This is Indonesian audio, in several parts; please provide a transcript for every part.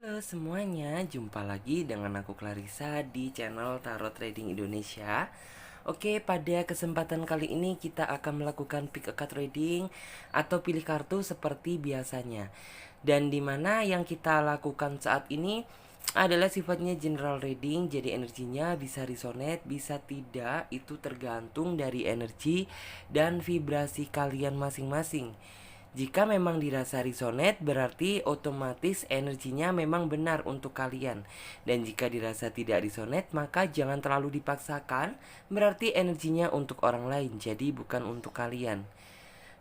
Halo semuanya, jumpa lagi dengan aku Clarissa di channel Tarot Trading Indonesia. Oke, pada kesempatan kali ini kita akan melakukan pick a card reading atau pilih kartu seperti biasanya. Dan dimana yang kita lakukan saat ini adalah sifatnya general reading, jadi energinya bisa resonate, bisa tidak, itu tergantung dari energi dan vibrasi kalian masing-masing. Jika memang dirasa resonate, berarti otomatis energinya memang benar untuk kalian. Dan jika dirasa tidak resonate, maka jangan terlalu dipaksakan, berarti energinya untuk orang lain, jadi bukan untuk kalian.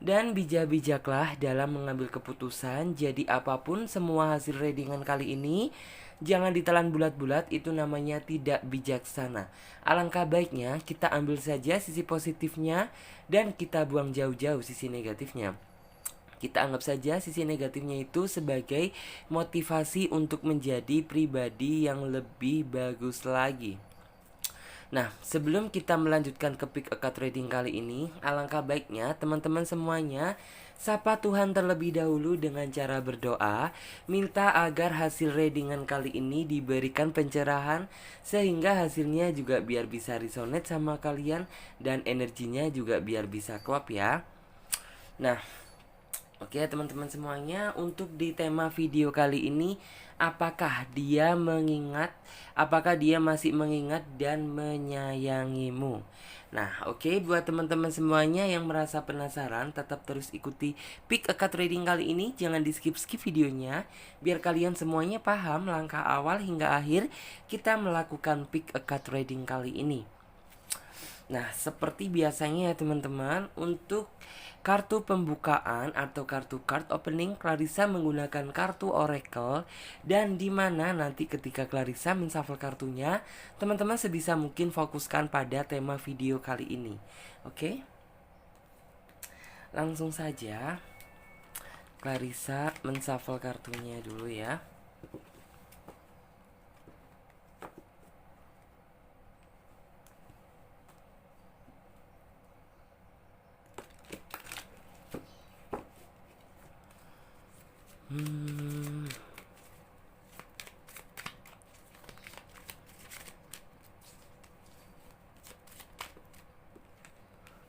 Dan bijak-bijaklah dalam mengambil keputusan. Jadi apapun semua hasil readingan kali ini jangan ditelan bulat-bulat, itu namanya tidak bijaksana. Alangkah baiknya kita ambil saja sisi positifnya dan kita buang jauh-jauh sisi negatifnya. Kita anggap saja sisi negatifnya itu sebagai motivasi untuk menjadi pribadi yang lebih bagus lagi. Nah, sebelum kita melanjutkan ke pick a card reading kali ini, alangkah baiknya teman-teman semuanya sapa Tuhan terlebih dahulu dengan cara berdoa, minta agar hasil readingan kali ini diberikan pencerahan sehingga hasilnya juga biar bisa resonate sama kalian dan energinya juga biar bisa klop ya. Nah, oke teman-teman semuanya, untuk di tema video kali ini, apakah dia mengingat, apakah dia masih mengingat dan menyayangimu? Nah, oke, buat teman-teman semuanya yang merasa penasaran, tetap terus ikuti pick a card reading kali ini. Jangan di skip-skip videonya, biar kalian semuanya paham langkah awal hingga akhir kita melakukan pick a card reading kali ini. Nah, seperti biasanya ya teman-teman, untuk kartu pembukaan atau kartu card opening, Clarissa menggunakan kartu oracle. Dan dimana nanti ketika Clarissa menshuffle kartunya, teman-teman sebisa mungkin fokuskan pada tema video kali ini. Oke? Langsung saja Clarissa menshuffle kartunya dulu ya.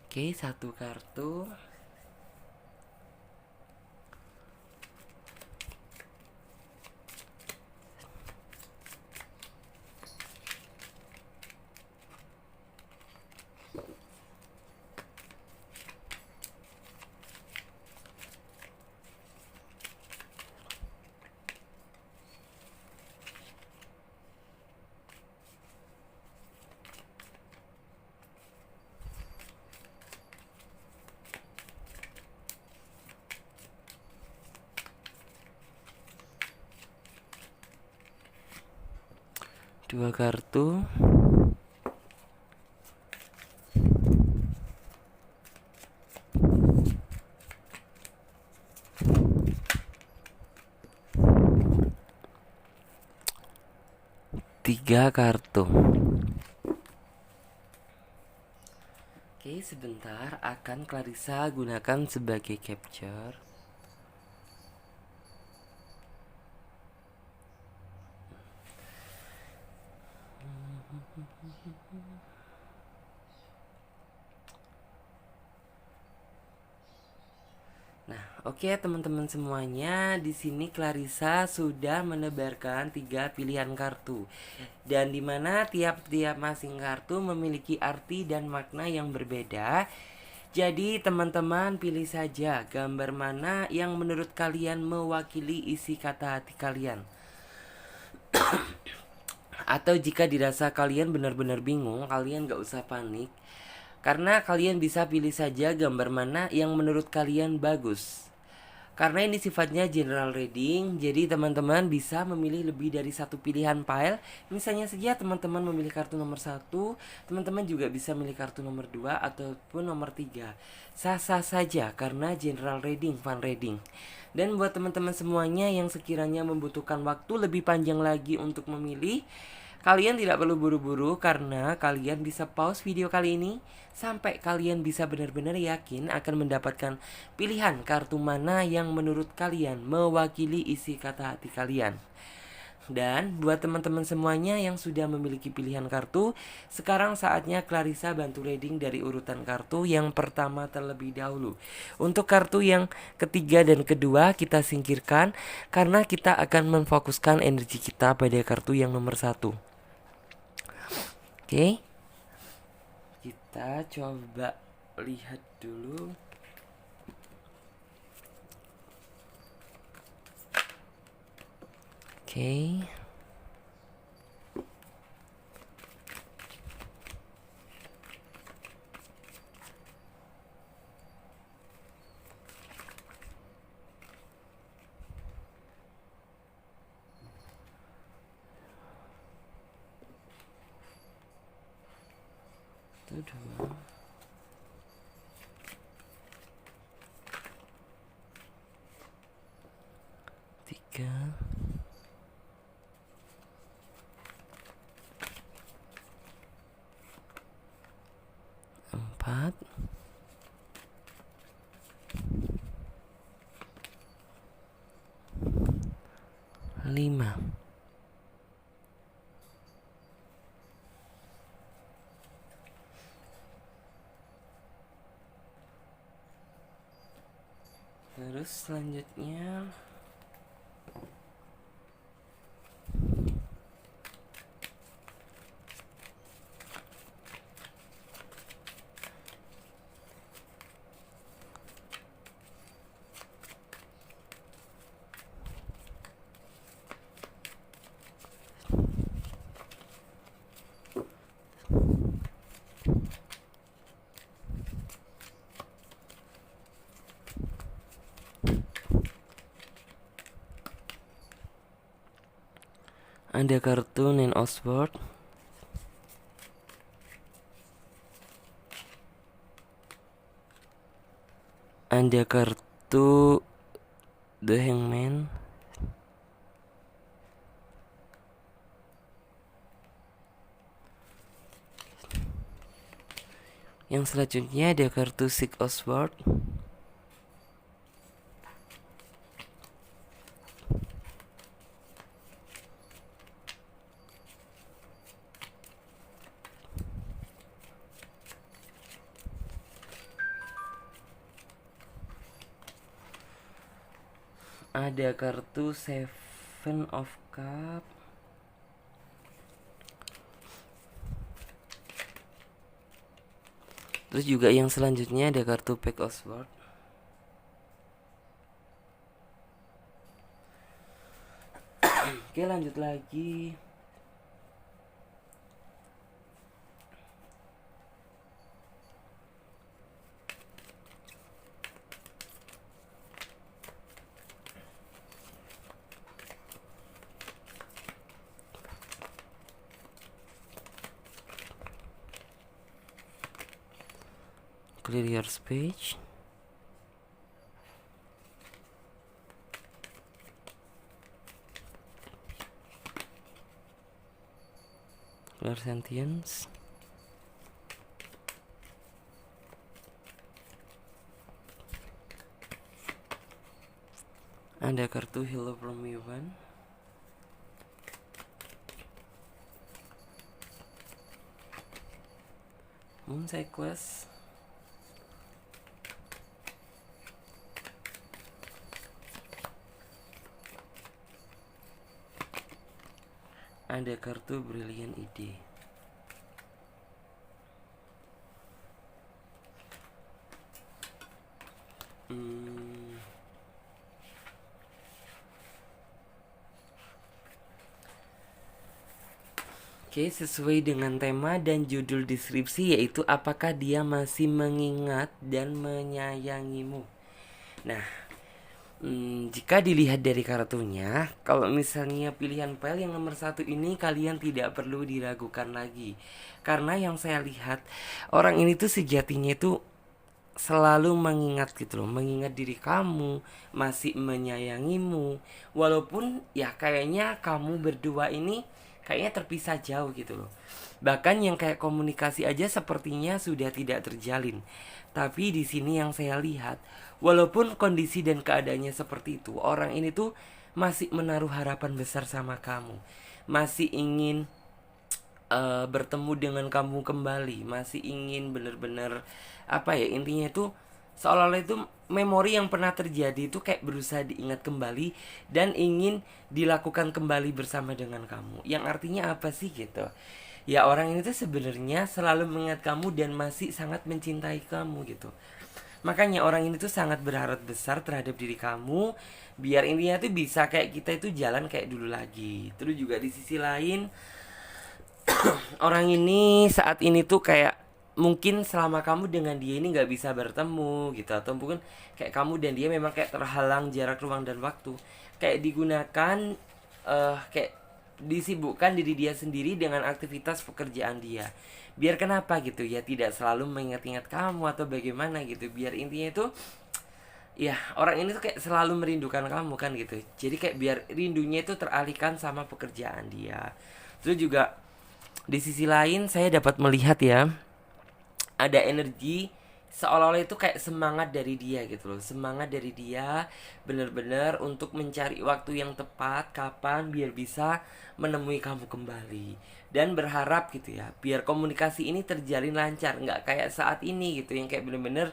Oke, satu kartu. Dua kartu. Tiga kartu. Oke, sebentar akan Clarissa gunakan sebagai capture. Nah, oke teman-teman semuanya, di sini Clarissa sudah menebarkan 3 pilihan kartu. Dan dimana tiap-tiap masing kartu memiliki arti dan makna yang berbeda. Jadi teman-teman pilih saja gambar mana yang menurut kalian mewakili isi kata hati kalian. Atau jika dirasa kalian benar-benar bingung, kalian gak usah panik, karena kalian bisa pilih saja gambar mana yang menurut kalian bagus. Karena ini sifatnya general reading, jadi teman-teman bisa memilih lebih dari satu pilihan pile. Misalnya saja teman-teman memilih kartu nomor 1, teman-teman juga bisa memilih kartu nomor 2 ataupun nomor 3. Sah-sah saja karena general reading, fun reading. Dan buat teman-teman semuanya yang sekiranya membutuhkan waktu lebih panjang lagi untuk memilih, kalian tidak perlu buru-buru karena kalian bisa pause video kali ini sampai kalian bisa benar-benar yakin akan mendapatkan pilihan kartu mana yang menurut kalian mewakili isi kata hati kalian. Dan buat teman-teman semuanya yang sudah memiliki pilihan kartu, sekarang saatnya Clarissa bantu reading dari urutan kartu yang pertama terlebih dahulu. Untuk kartu yang ketiga dan kedua kita singkirkan karena kita akan memfokuskan energi kita pada kartu yang nomor satu. Oke, kita coba lihat dulu. Oke. Itu dua. Tiga. 4 5. Terus selanjutnya ada kartu Nine of Swords, ada kartu The Hangman, yang selanjutnya ada kartu Six of Swords, ada kartu Seven of Cups, terus juga yang selanjutnya ada kartu Pack of Swords. Oke, lanjut lagi. Clear your space. Clear sentience. Ada kartu Hello from Ivan. Moon Cycles. Ada kartu Brilliant Ide. Oke, sesuai dengan tema dan judul deskripsi, yaitu apakah dia masih mengingat dan menyayangimu. Nah, jika dilihat dari kartunya, kalau misalnya pilihan file yang nomor satu ini kalian tidak perlu diragukan lagi. Karena yang saya lihat, orang ini tuh sejatinya itu selalu mengingat gitu loh, mengingat diri kamu, masih menyayangimu. Walaupun ya kayaknya kamu berdua ini kayaknya terpisah jauh gitu loh. Bahkan yang kayak komunikasi aja sepertinya sudah tidak terjalin. Tapi di sini yang saya lihat, walaupun kondisi dan keadaannya seperti itu, orang ini tuh masih menaruh harapan besar sama kamu, masih ingin bertemu dengan kamu kembali, masih ingin bener-bener apa ya, intinya itu seolah-olah itu memori yang pernah terjadi itu kayak berusaha diingat kembali dan ingin dilakukan kembali bersama dengan kamu. Yang artinya apa sih gitu? Ya orang ini tuh sebenarnya selalu mengingat kamu dan masih sangat mencintai kamu gitu. Makanya orang ini tuh sangat berharap besar terhadap diri kamu, biar intinya tuh bisa kayak kita itu jalan kayak dulu lagi. Terus juga di sisi lain, orang ini saat ini tuh kayak mungkin selama kamu dengan dia ini nggak bisa bertemu gitu, atau mungkin kayak kamu dan dia memang kayak terhalang jarak ruang dan waktu, kayak digunakan kayak disibukkan diri dia sendiri dengan aktivitas pekerjaan dia, biar kenapa gitu ya, tidak selalu mengingat-ingat kamu atau bagaimana gitu, biar intinya itu ya orang ini tuh kayak selalu merindukan kamu kan gitu, jadi kayak biar rindunya itu teralihkan sama pekerjaan dia. Terus juga di sisi lain saya dapat melihat ya, ada energi seolah-olah itu kayak semangat dari dia gitu loh, semangat dari dia bener-bener untuk mencari waktu yang tepat kapan biar bisa menemui kamu kembali, dan berharap gitu ya biar komunikasi ini terjalin lancar, nggak kayak saat ini gitu yang kayak bener-bener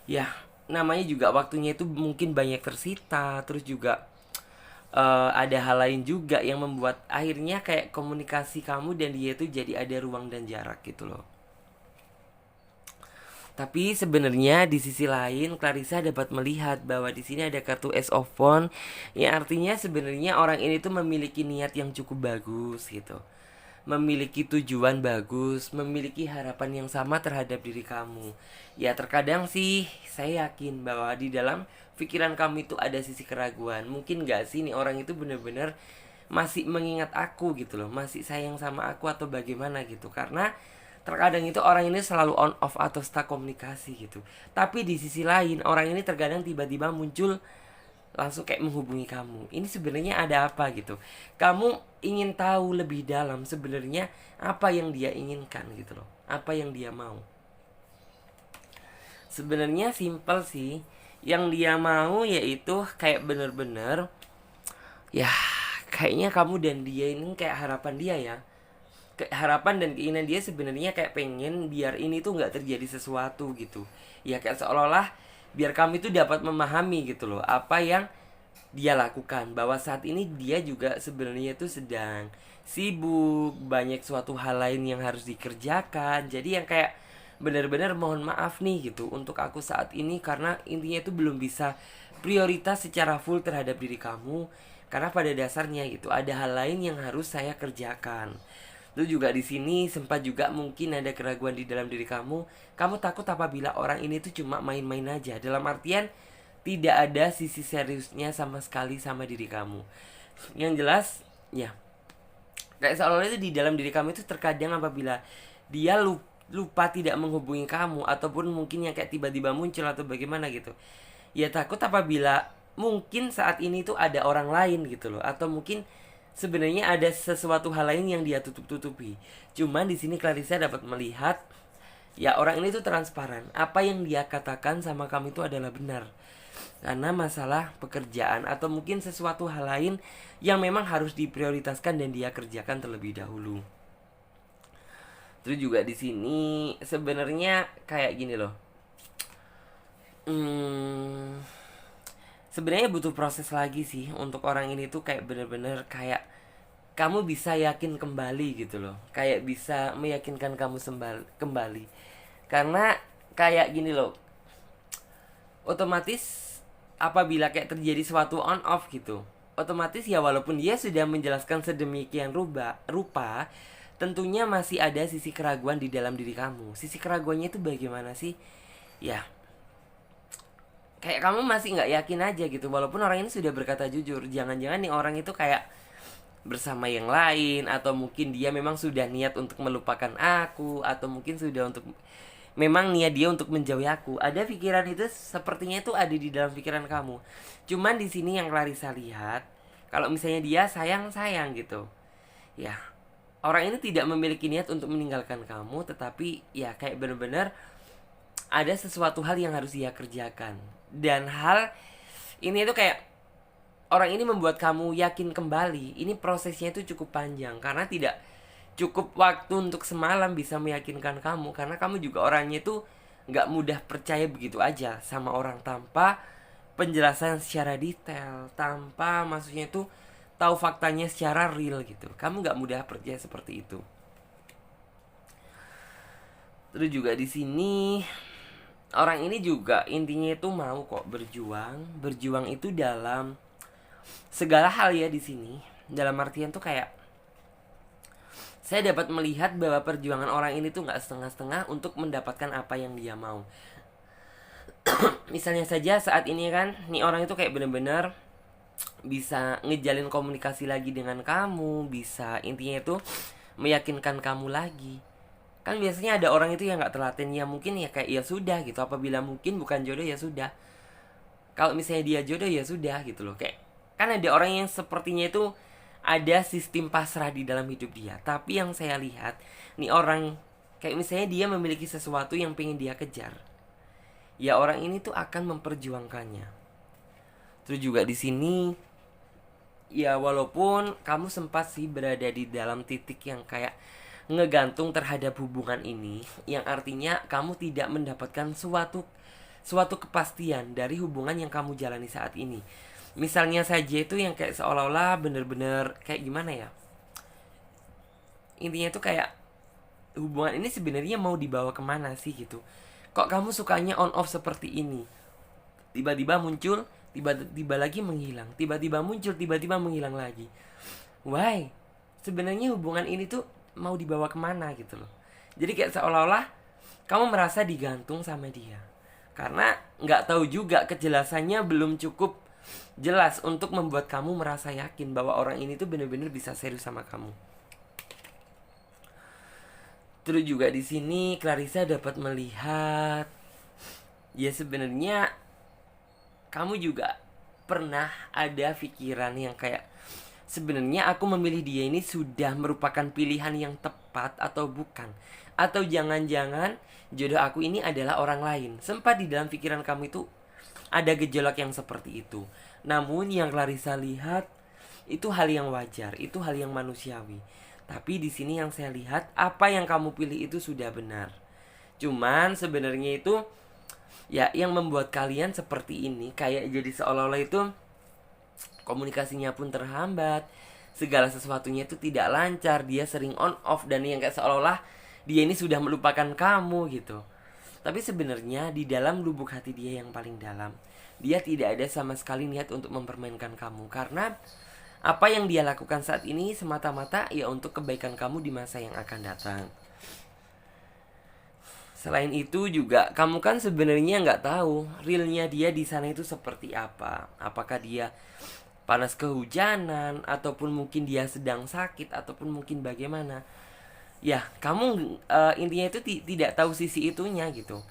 ya, namanya juga waktunya itu mungkin banyak tersita. Terus juga ada hal lain juga yang membuat akhirnya kayak komunikasi kamu dan dia itu jadi ada ruang dan jarak gitu loh. Tapi sebenarnya di sisi lain Clarissa dapat melihat bahwa di sini ada kartu Ace of Wands, yang artinya sebenarnya orang ini tuh memiliki niat yang cukup bagus gitu. Memiliki tujuan bagus, memiliki harapan yang sama terhadap diri kamu. Ya terkadang sih saya yakin bahwa di dalam pikiran kamu itu ada sisi keraguan. Mungkin gak sih nih orang itu benar-benar masih mengingat aku gitu loh, masih sayang sama aku atau bagaimana gitu. Karena terkadang itu orang ini selalu on off atau stuck komunikasi gitu. Tapi di sisi lain orang ini terkadang tiba-tiba muncul langsung kayak menghubungi kamu. Ini sebenarnya ada apa gitu. Kamu ingin tahu lebih dalam sebenarnya apa yang dia inginkan gitu loh. Apa yang dia mau. Sebenarnya simpel sih. Yang dia mau yaitu kayak bener-bener ya, kayaknya kamu dan dia ini kayak harapan dia ya. Harapan dan keinginan dia sebenarnya kayak pengen biar ini tuh nggak terjadi sesuatu gitu. Ya kayak seolah-olah biar kami tuh dapat memahami gitu loh apa yang dia lakukan, bahwa saat ini dia juga sebenarnya tuh sedang sibuk, banyak suatu hal lain yang harus dikerjakan. Jadi yang kayak benar-benar mohon maaf nih gitu untuk aku saat ini, karena intinya itu belum bisa prioritas secara full terhadap diri kamu, karena pada dasarnya gitu ada hal lain yang harus saya kerjakan. Lu juga di sini sempat juga mungkin ada keraguan di dalam diri kamu. Kamu takut apabila orang ini tuh cuma main-main aja. Dalam artian tidak ada sisi seriusnya sama sekali sama diri kamu. Yang jelas, ya kayak seolah-olah itu di dalam diri kamu itu terkadang apabila dia lupa tidak menghubungi kamu, ataupun mungkin yang kayak tiba-tiba muncul atau bagaimana gitu. Ya takut apabila mungkin saat ini tuh ada orang lain gitu loh, atau mungkin sebenarnya ada sesuatu hal lain yang dia tutup-tutupi. Cuman di sini Clarissa dapat melihat ya orang ini tuh transparan. Apa yang dia katakan sama kamu itu adalah benar. Karena masalah pekerjaan atau mungkin sesuatu hal lain yang memang harus diprioritaskan dan dia kerjakan terlebih dahulu. Terus juga di sini sebenarnya kayak gini loh. Sebenarnya butuh proses lagi sih untuk orang ini tuh kayak bener-bener kayak kamu bisa yakin kembali gitu loh, kayak bisa meyakinkan kamu kembali. Karena kayak gini loh, otomatis apabila kayak terjadi suatu on off gitu, otomatis ya walaupun dia sudah menjelaskan sedemikian rupa, tentunya masih ada sisi keraguan di dalam diri kamu. Sisi keraguannya itu bagaimana sih? Ya kayak kamu masih nggak yakin aja gitu, walaupun orang ini sudah berkata jujur. Jangan-jangan nih orang itu kayak bersama yang lain, atau mungkin dia memang sudah niat untuk melupakan aku, atau mungkin sudah untuk memang niat dia untuk menjauhi aku. Ada pikiran itu sepertinya itu ada di dalam pikiran kamu. Cuman di sini yang Clarissa lihat, kalau misalnya dia sayang gitu, ya orang ini tidak memiliki niat untuk meninggalkan kamu, tetapi ya kayak benar-benar ada sesuatu hal yang harus dia kerjakan. Dan hal ini tuh kayak orang ini membuat kamu yakin kembali, ini prosesnya itu cukup panjang. Karena tidak cukup waktu untuk semalam bisa meyakinkan kamu. Karena kamu juga orangnya itu gak mudah percaya begitu aja sama orang tanpa penjelasan secara detail, tanpa maksudnya itu tahu faktanya secara real gitu. Kamu gak mudah percaya seperti itu. Terus juga di sini orang ini juga intinya itu mau kok berjuang itu dalam segala hal ya di sini. Dalam artian tuh kayak saya dapat melihat bahwa perjuangan orang ini tuh nggak setengah-setengah untuk mendapatkan apa yang dia mau. Misalnya saja saat ini kan, nih orang itu kayak bener-bener bisa ngejalin komunikasi lagi dengan kamu, bisa intinya itu meyakinkan kamu lagi. Kan biasanya ada orang itu yang nggak telaten, ya mungkin ya kayak ya sudah gitu, apabila mungkin bukan jodoh ya sudah. Kalau misalnya dia jodoh ya sudah gitu loh. Kayak kan ada orang yang sepertinya itu ada sistem pasrah di dalam hidup dia. Tapi yang saya lihat nih orang kayak misalnya dia memiliki sesuatu yang pengen dia kejar, ya orang ini tuh akan memperjuangkannya. Terus juga di sini ya walaupun kamu sempat sih berada di dalam titik yang kayak ngegantung terhadap hubungan ini, yang artinya kamu tidak mendapatkan suatu kepastian dari hubungan yang kamu jalani saat ini. Misalnya saja itu yang kayak seolah-olah bener-bener kayak gimana ya, intinya itu kayak hubungan ini sebenarnya mau dibawa kemana sih gitu. Kok kamu sukanya on off seperti ini, tiba-tiba muncul, tiba-tiba lagi menghilang, tiba-tiba muncul, tiba-tiba menghilang lagi. Why? Sebenarnya hubungan ini tuh mau dibawa kemana gitu loh. Jadi kayak seolah-olah kamu merasa digantung sama dia, karena nggak tahu juga, kejelasannya belum cukup jelas untuk membuat kamu merasa yakin bahwa orang ini tuh benar-benar bisa serius sama kamu. Terus juga di sini Clarissa dapat melihat ya sebenarnya kamu juga pernah ada pikiran yang kayak sebenarnya aku memilih dia ini sudah merupakan pilihan yang tepat atau bukan, atau jangan-jangan jodoh aku ini adalah orang lain. Sempat di dalam pikiran kamu itu ada gejolak yang seperti itu. Namun yang Clarissa lihat itu hal yang wajar, itu hal yang manusiawi. Tapi di sini yang saya lihat, apa yang kamu pilih itu sudah benar. Cuman sebenarnya itu ya yang membuat kalian seperti ini, kayak jadi seolah-olah itu komunikasinya pun terhambat, segala sesuatunya itu tidak lancar, dia sering on off, dan yang kayak seolah-olah dia ini sudah melupakan kamu gitu. Tapi sebenarnya di dalam lubuk hati dia yang paling dalam, dia tidak ada sama sekali niat untuk mempermainkan kamu. Karena apa yang dia lakukan saat ini semata-mata ya untuk kebaikan kamu di masa yang akan datang. Selain itu juga kamu kan sebenarnya nggak tahu realnya dia di sana itu seperti apa. Apakah dia panas kehujanan, ataupun mungkin dia sedang sakit, ataupun mungkin bagaimana. Ya kamu intinya itu tidak tahu sisi itunya gitu.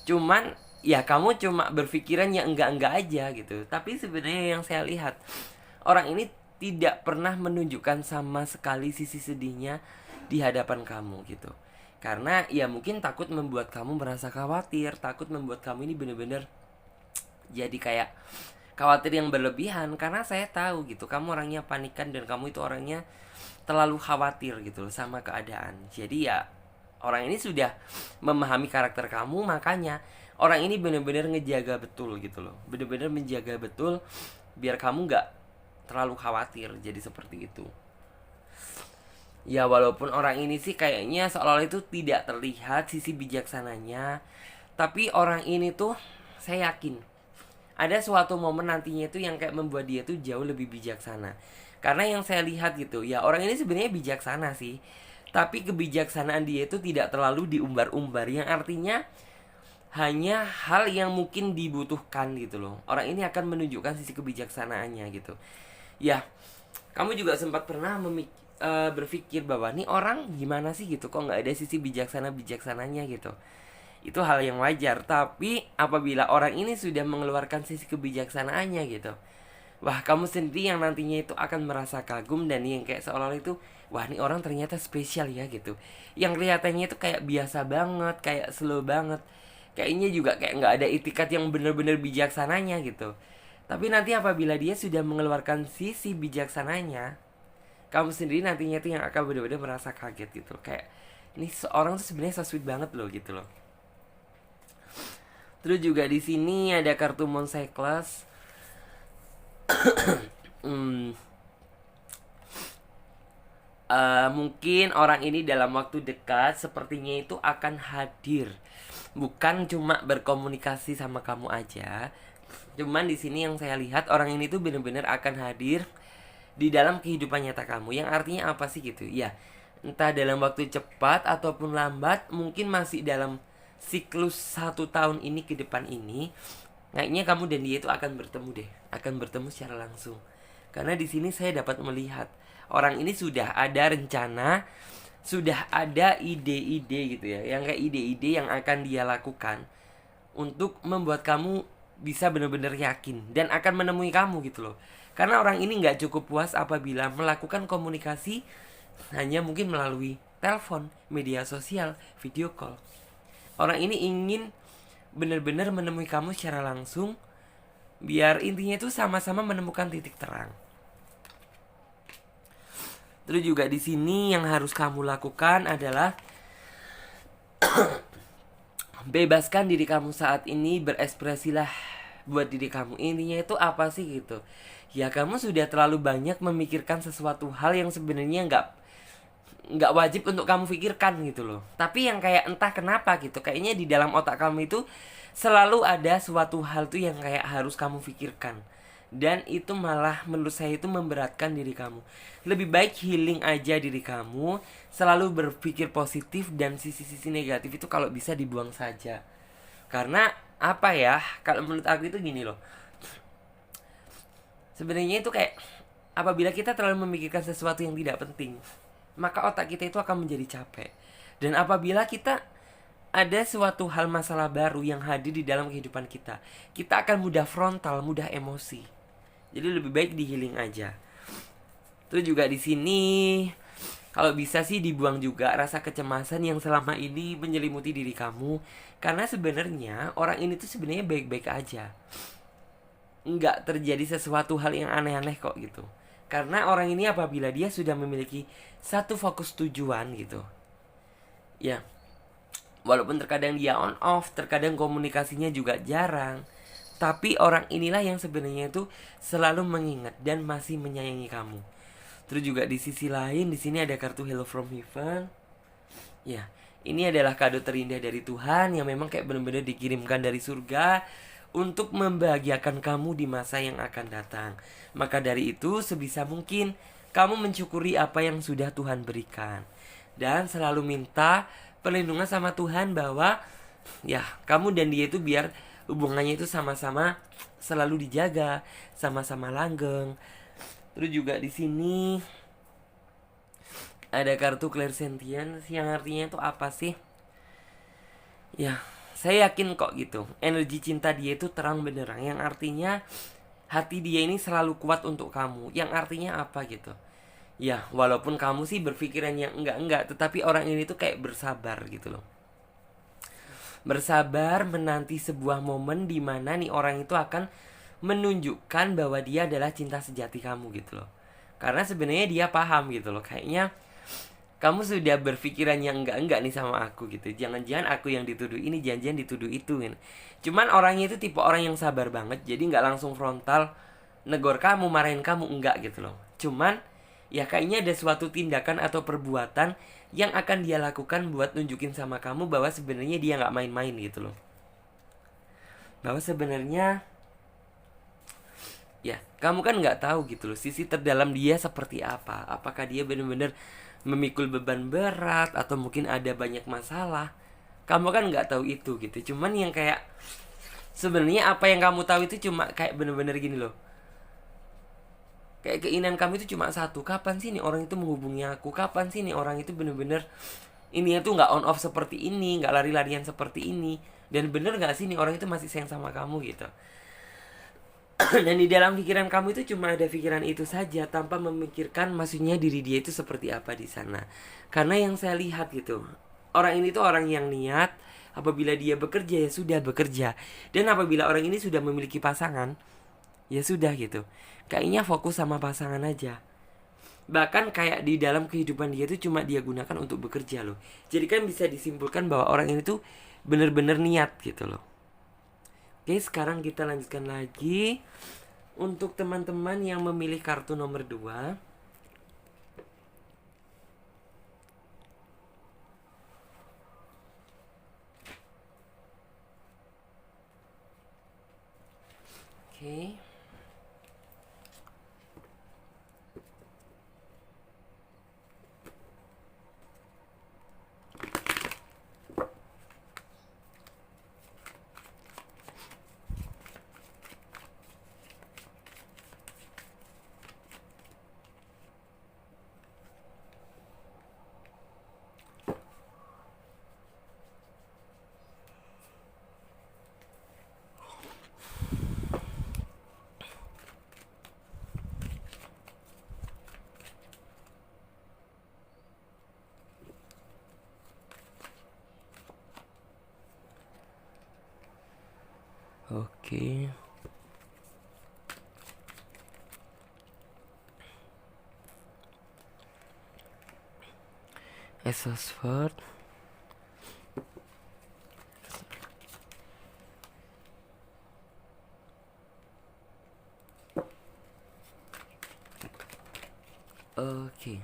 Cuman ya kamu cuma berpikiran ya enggak aja gitu. Tapi sebenarnya yang saya lihat, orang ini tidak pernah menunjukkan sama sekali sisi sedihnya di hadapan kamu gitu. Karena ya mungkin takut membuat kamu merasa khawatir, takut membuat kamu ini benar-benar jadi kayak khawatir yang berlebihan. Karena saya tahu gitu, kamu orangnya panikan dan kamu itu orangnya terlalu khawatir gitu loh sama keadaan. Jadi ya orang ini sudah memahami karakter kamu, makanya orang ini benar-benar ngejaga betul gitu loh, benar-benar menjaga betul biar kamu gak terlalu khawatir. Jadi seperti itu. Ya walaupun orang ini sih kayaknya seolah-olah itu tidak terlihat sisi bijaksananya, tapi orang ini tuh saya yakin ada suatu momen nantinya itu yang kayak membuat dia tuh jauh lebih bijaksana. Karena yang saya lihat gitu, ya orang ini sebenarnya bijaksana sih, tapi kebijaksanaan dia itu tidak terlalu diumbar-umbar, yang artinya hanya hal yang mungkin dibutuhkan gitu loh. Orang ini akan menunjukkan sisi kebijaksanaannya gitu. Ya, kamu juga sempat pernah berpikir bahwa nih orang gimana sih gitu, kok nggak ada sisi bijaksananya gitu. Itu hal yang wajar. Tapi apabila orang ini sudah mengeluarkan sisi kebijaksanaannya gitu, wah kamu sendiri yang nantinya itu akan merasa kagum, dan yang kayak seolah-olah itu wah nih orang ternyata spesial ya gitu. Yang kelihatannya itu kayak biasa banget, kayak slow banget, kayaknya juga kayak nggak ada itikat yang bener-bener bijaksananya gitu. Tapi nanti apabila dia sudah mengeluarkan sisi bijaksananya, kamu sendiri nantinya itu yang akan benar-benar merasa kaget gitu. Kayak ini seorang tuh sebenarnya so sweet banget loh gitu loh. Terus juga di sini ada kartu Moncyclus. Mungkin orang ini dalam waktu dekat sepertinya itu akan hadir, bukan cuma berkomunikasi sama kamu aja. Cuman di sini yang saya lihat orang ini tuh benar-benar akan hadir di dalam kehidupan nyata kamu. Yang artinya apa sih gitu? Ya, entah dalam waktu cepat ataupun lambat, mungkin masih dalam siklus 1 tahun ini ke depan ini, kayaknya kamu dan dia itu akan bertemu deh, akan bertemu secara langsung. Karena di sini saya dapat melihat orang ini sudah ada rencana, sudah ada ide-ide gitu ya, yang kayak ide-ide yang akan dia lakukan untuk membuat kamu bisa benar-benar yakin dan akan menemui kamu gitu loh. Karena orang ini nggak cukup puas apabila melakukan komunikasi hanya mungkin melalui telepon, media sosial, video call. Orang ini ingin benar-benar menemui kamu secara langsung, biar intinya itu sama-sama menemukan titik terang. Terus juga di sini yang harus kamu lakukan adalah bebaskan diri kamu saat ini, berekspresilah buat diri kamu. Intinya itu apa sih gitu? Ya kamu sudah terlalu banyak memikirkan sesuatu hal yang sebenarnya nggak wajib untuk kamu pikirkan gitu loh. Tapi yang kayak entah kenapa gitu, kayaknya di dalam otak kamu itu selalu ada suatu hal tuh yang kayak harus kamu pikirkan. Dan itu malah menurut saya itu memberatkan diri kamu. Lebih baik healing aja diri kamu, selalu berpikir positif, dan sisi-sisi negatif itu kalau bisa dibuang saja. Karena apa ya, kalau menurut aku itu gini loh, sebenarnya itu kayak apabila kita terlalu memikirkan sesuatu yang tidak penting, maka otak kita itu akan menjadi capek. Dan apabila kita ada suatu hal masalah baru yang hadir di dalam kehidupan kita, kita akan mudah frontal, mudah emosi. Jadi lebih baik di healing aja. Terus juga di sini kalau bisa sih dibuang juga rasa kecemasan yang selama ini menyelimuti diri kamu. Karena sebenarnya orang ini tuh sebenarnya baik-baik aja. Nggak terjadi sesuatu hal yang aneh-aneh kok gitu. Karena orang ini apabila dia sudah memiliki satu fokus tujuan gitu, ya walaupun terkadang dia on off, terkadang komunikasinya juga jarang, tapi orang inilah yang sebenarnya itu selalu mengingat dan masih menyayangi kamu. Terus juga di sisi lain, di sini ada kartu Hello from Heaven. Ya, ini adalah kado terindah dari Tuhan yang memang kayak benar-benar dikirimkan dari surga untuk membahagiakan kamu di masa yang akan datang. Maka dari itu sebisa mungkin kamu mensyukuri apa yang sudah Tuhan berikan, dan selalu minta perlindungan sama Tuhan bahwa ya kamu dan dia itu biar hubungannya itu sama-sama selalu dijaga, sama-sama langgeng. Terus juga di sini ada kartu Clairsentience yang artinya itu apa sih? Ya, saya yakin kok gitu. Energi cinta dia itu terang benderang, yang artinya hati dia ini selalu kuat untuk kamu. Yang artinya apa gitu? Ya, walaupun kamu sih berpikiran yang enggak, tetapi orang ini tuh kayak bersabar gitu loh. Bersabar menanti sebuah momen di mana nih orang itu akan menunjukkan bahwa dia adalah cinta sejati kamu gitu loh. Karena sebenarnya dia paham gitu loh, kayaknya kamu sudah berpikiran yang enggak nih sama aku gitu. Jangan-jangan aku yang dituduh ini, jangan-jangan dituduh itu kan. Cuman orangnya itu tipe orang yang sabar banget, jadi nggak langsung frontal negor kamu, marahin kamu, enggak gitu loh. Cuman ya kayaknya ada suatu tindakan atau perbuatan yang akan dia lakukan buat nunjukin sama kamu bahwa sebenarnya dia nggak main-main gitu loh. Bahwa sebenarnya ya kamu kan nggak tahu gitu loh sisi terdalam dia seperti apa. Apakah dia benar-benar memikul beban berat atau mungkin ada banyak masalah. Kamu kan nggak tahu itu gitu. Cuman yang kayak sebenarnya apa yang kamu tahu itu cuma kayak benar-benar gini loh. Kayak keinginan kamu itu cuma satu, kapan sih nih orang itu menghubungi aku, kapan sih nih orang itu bener-bener ininya tuh gak on off seperti ini, gak lari-larian seperti ini, dan bener gak sih nih orang itu masih sayang sama kamu gitu. Dan di dalam pikiran kamu itu cuma ada pikiran itu saja, tanpa memikirkan maksudnya diri dia itu seperti apa di sana. Karena yang saya lihat gitu, orang ini tuh orang yang niat. Apabila dia bekerja ya sudah bekerja. Dan apabila orang ini sudah memiliki pasangan, ya sudah gitu. Kayaknya fokus sama pasangan aja. Bahkan kayak di dalam kehidupan dia itu cuma dia gunakan untuk bekerja loh. Jadi kan bisa disimpulkan bahwa orang ini tuh bener-bener niat gitu loh. Oke, sekarang kita lanjutkan lagi. Untuk teman-teman yang memilih kartu nomor 2, oke. Oke. Ace of Swords. Oke.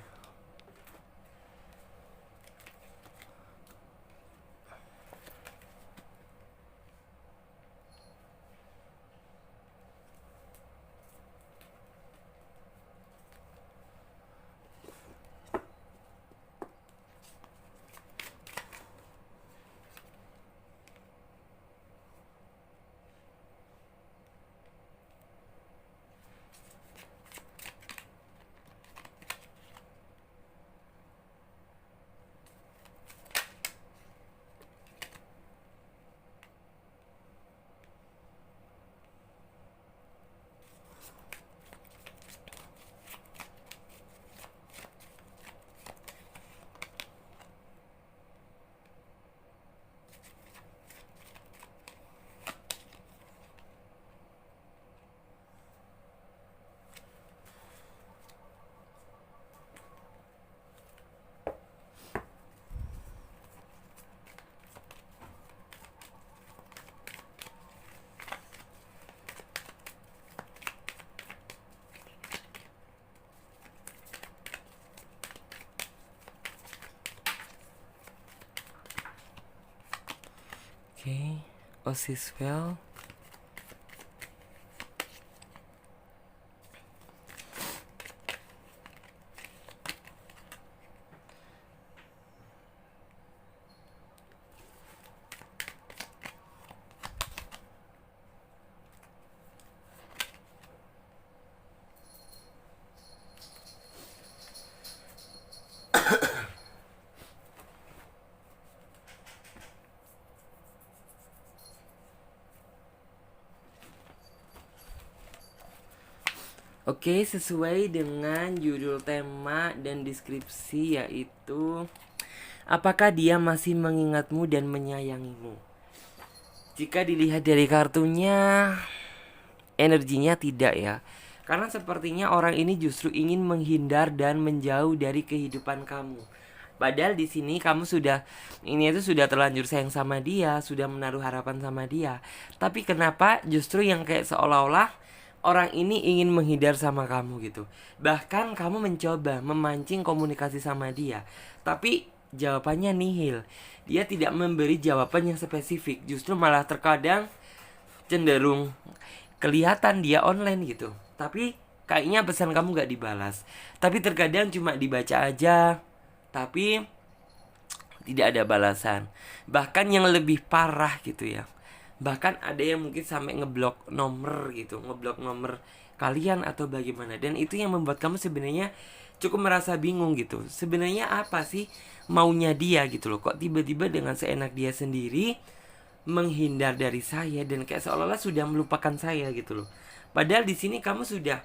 Oke, Osiswell. Oke, sesuai dengan judul tema dan deskripsi, yaitu apakah dia masih mengingatmu dan menyayangimu. Jika dilihat dari kartunya, energinya tidak ya. Karena sepertinya orang ini justru ingin menghindar dan menjauh dari kehidupan kamu. Padahal di sini kamu sudah terlanjur sayang sama dia, sudah menaruh harapan sama dia. Tapi kenapa justru yang kayak seolah-olah orang ini ingin menghindar sama kamu gitu. Bahkan kamu mencoba memancing komunikasi sama dia, tapi jawabannya nihil. Dia tidak memberi jawaban yang spesifik, justru malah terkadang cenderung kelihatan dia online gitu. Tapi kayaknya pesan kamu gak dibalas. Tapi terkadang cuma dibaca aja, tapi tidak ada balasan. Bahkan yang lebih parah gitu ya, bahkan ada yang mungkin sampai ngeblok nomor gitu, ngeblok nomor kalian atau bagaimana. Dan itu yang membuat kamu sebenarnya cukup merasa bingung gitu. Sebenarnya apa sih maunya dia gitu loh. Kok tiba-tiba dengan seenak dia sendiri menghindar dari saya dan kayak seolah-olah sudah melupakan saya gitu loh. Padahal di sini kamu sudah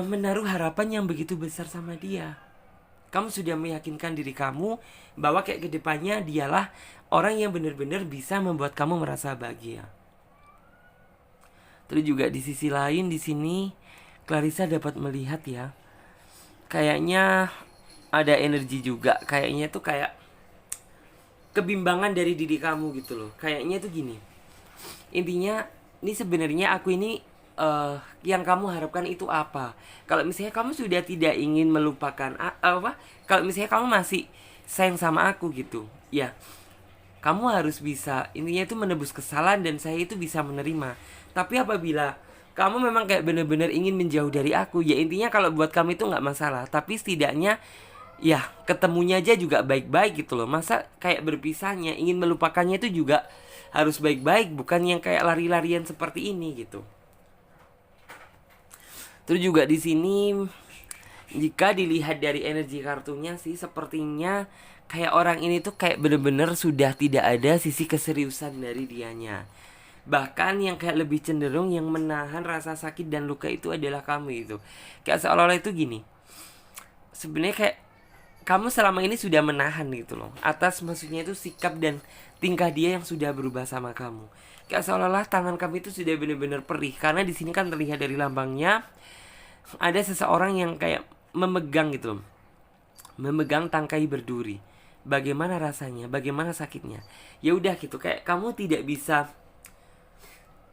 menaruh harapan yang begitu besar sama dia. Kamu sudah meyakinkan diri kamu bahwa kayak kedepannya dialah orang yang benar-benar bisa membuat kamu merasa bahagia. Terus juga di sisi lain di sini Clarissa dapat melihat ya, kayaknya ada energi juga, kayaknya tuh kayak kebimbangan dari diri kamu gitu loh. Kayaknya tuh gini, intinya ini sebenarnya aku ini yang kamu harapkan itu apa? Kalau misalnya kamu sudah tidak ingin melupakan apa? Kalau misalnya kamu masih sayang sama aku gitu, ya kamu harus bisa intinya itu menebus kesalahan dan saya itu bisa menerima. Tapi apabila kamu memang kayak bener-bener ingin menjauh dari aku, ya intinya kalau buat kamu itu nggak masalah. Tapi setidaknya ya ketemunya aja juga baik-baik gitu loh. Masa kayak berpisahnya, ingin melupakannya itu juga harus baik-baik, bukan yang kayak lari-larian seperti ini gitu. Terus juga di sini jika dilihat dari energi kartunya sih sepertinya kayak orang ini tuh kayak bener-bener sudah tidak ada sisi keseriusan dari dianya. Bahkan yang kayak lebih cenderung yang menahan rasa sakit dan luka itu adalah kamu itu. Kayak seolah-olah itu gini. Sebenarnya kayak kamu selama ini sudah menahan gitu loh. Atas maksudnya itu sikap dan tingkah dia yang sudah berubah sama kamu. Kayak seolah-olah tangan kamu itu sudah benar-benar perih. Karena di sini kan terlihat dari lambangnya ada seseorang yang kayak memegang gitu, memegang tangkai berduri. Bagaimana rasanya, bagaimana sakitnya? Ya udah gitu, kayak kamu tidak bisa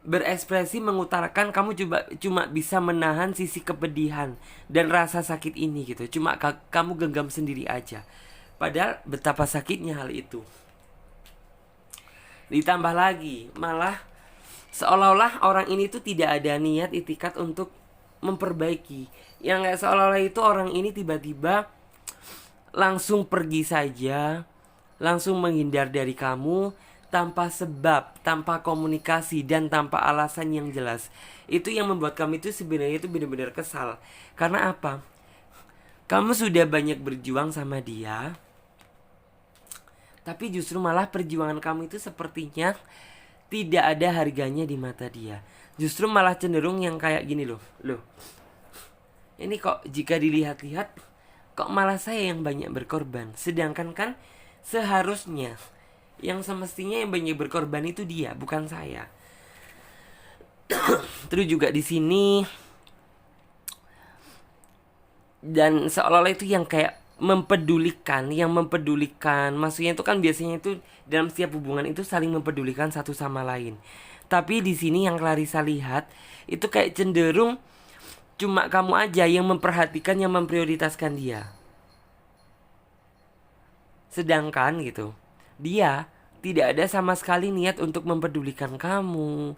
berekspresi mengutarakan, kamu cuma bisa menahan sisi kepedihan dan rasa sakit ini gitu. Cuma kamu genggam sendiri aja. Padahal betapa sakitnya hal itu. Ditambah lagi, malah seolah-olah orang ini tuh tidak ada niat itikat untuk memperbaiki. Yang kayak seolah-olah itu orang ini tiba-tiba langsung pergi saja, langsung menghindar dari kamu tanpa sebab, tanpa komunikasi dan tanpa alasan yang jelas. Itu yang membuat kami itu sebenarnya itu benar-benar kesal. Karena apa? Kamu sudah banyak berjuang sama dia, tapi justru malah perjuangan kamu itu sepertinya tidak ada harganya di mata dia. Justru malah cenderung yang kayak gini loh. Ini kok jika dilihat-lihat kok malah saya yang banyak berkorban. Sedangkan kan seharusnya yang semestinya yang banyak berkorban itu dia, bukan saya. Terus juga di sini dan seolah-olah itu yang kayak mempedulikan, maksudnya itu kan biasanya itu dalam setiap hubungan itu saling mempedulikan satu sama lain. Tapi di sini yang Clarissa lihat itu kayak cenderung cuma kamu aja yang memperhatikan, yang memprioritaskan dia. Sedangkan gitu, dia tidak ada sama sekali niat untuk mempedulikan kamu,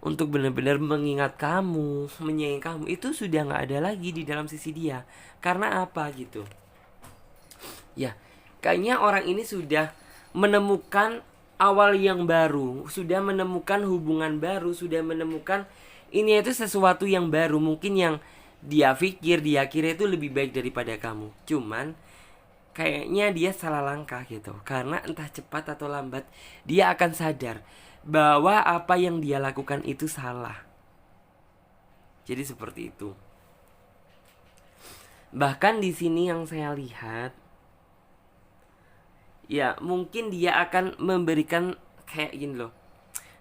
untuk benar-benar mengingat kamu, menyayangi kamu. Itu sudah gak ada lagi di dalam sisi dia. Karena apa gitu? Ya, kayaknya orang ini sudah menemukan awal yang baru, sudah menemukan hubungan baru, sudah menemukan ini itu sesuatu yang baru. Mungkin yang dia pikir, dia kira itu lebih baik daripada kamu. Cuman kayaknya dia salah langkah gitu. Karena entah cepat atau lambat dia akan sadar bahwa apa yang dia lakukan itu salah. Jadi seperti itu. Bahkan di sini yang saya lihat, ya mungkin dia akan memberikan kayak gini loh.